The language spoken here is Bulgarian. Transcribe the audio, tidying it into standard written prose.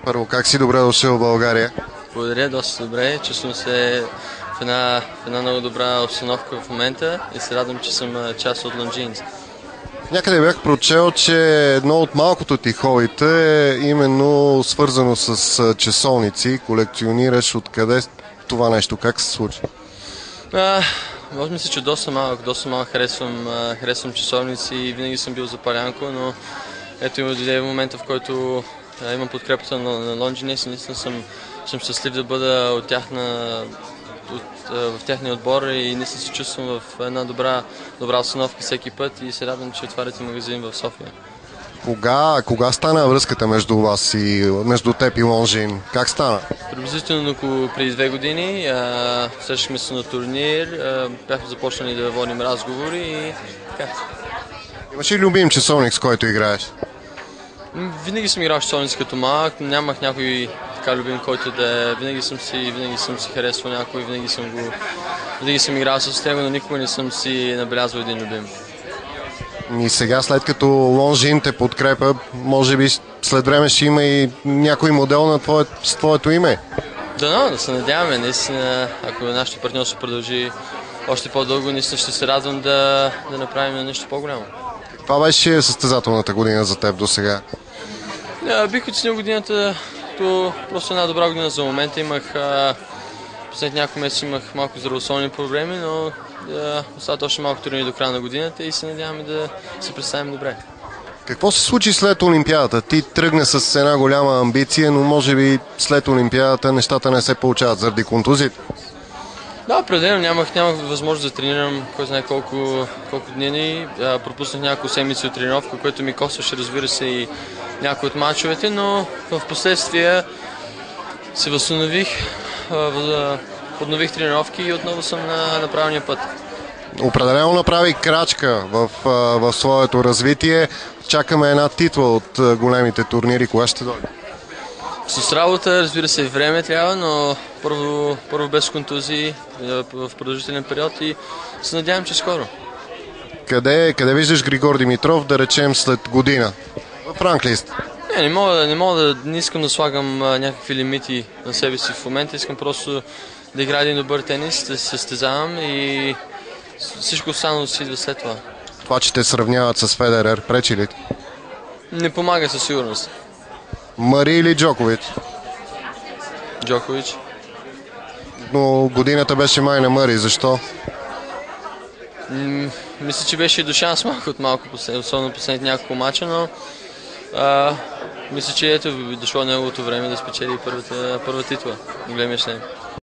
Първо, как си? Добре дошъл в България. Благодаря, доста добре. Чувствам се в една много добра обстановка в момента и се радвам, че съм част от Longines. Някъде бях прочел, че едно от малкото ти хобита е именно свързано с часовници. Колекционираш. Откъде това нещо? Как се случи? Може мисля, че доста малък харесвам часовници и винаги съм бил запалянко, но ето има дойде в момента, в който имам подкрепата на Longines и наистина съм щастлив да бъда в тяхния отбор и наистина се чувствам в една добра обстановка всеки път и се радвам, че отваряте магазин в София. Кога стана връзката между вас и между теб и Longines? Как стана? Приблизително около преди 2 години срещахме се на турнир, бяхме започнали да водим разговори и така. Имаш ли любим часовник, с който играеш? Винаги съм играл часовници като малък, нямах някой така любим, който да е. Винаги съм си харесвал някой, винаги съм играл с него, но никога не съм си набелязвал един любим. И сега, след като Longines те подкрепя, може би след време ще има и някой модел с твоето име. Да се надяваме. Наистина, ако нашето партньорство продължи още по-дълго, наистина ще се радвам да направим нещо по-голямо. Каква беше състезателната година за теб до сега? Бих оценил годината като просто една добра година за момента. Последните няколко месеца имах малко здравословни проблеми, но остават още малко турнири до края на годината и се надяваме да се представим добре. Какво се случи след Олимпиадата? Ти тръгна с една голяма амбиция, но може би след Олимпиадата нещата не се получават заради контузите. Да, определено нямах възможност да тренирам кой знае колко дни. Пропуснах няколко седмици от тренировка, което ми костваше, разбира се, и някои от мачовете, но в последствие се възстанових, поднових тренировки и отново съм на правилния път. Определено направи крачка в своето развитие. Чакаме една титла от големите турнири. Кога ще дойде? С работа, разбира се, време трябва, но първо без контузии в продължителен период и се надявам, че скоро. Къде виждаш Григор Димитров, да речем, след година? В ранглист? Не искам да слагам някакви лимити на себе си в момента. Искам просто да играя един добър тенис, да се състезавам и всичко останало си идва след това. Това, че те сравняват с Федерер, пречи ли? Не помага със сигурност. Мари или Джокович? Джокович. Но годината беше май на Мари. Защо? Мисля, че беше и до шанс малко, особено последните няколко мача, но мисля, че ето дошло неговото време да спечели първа титла. Големия шлем.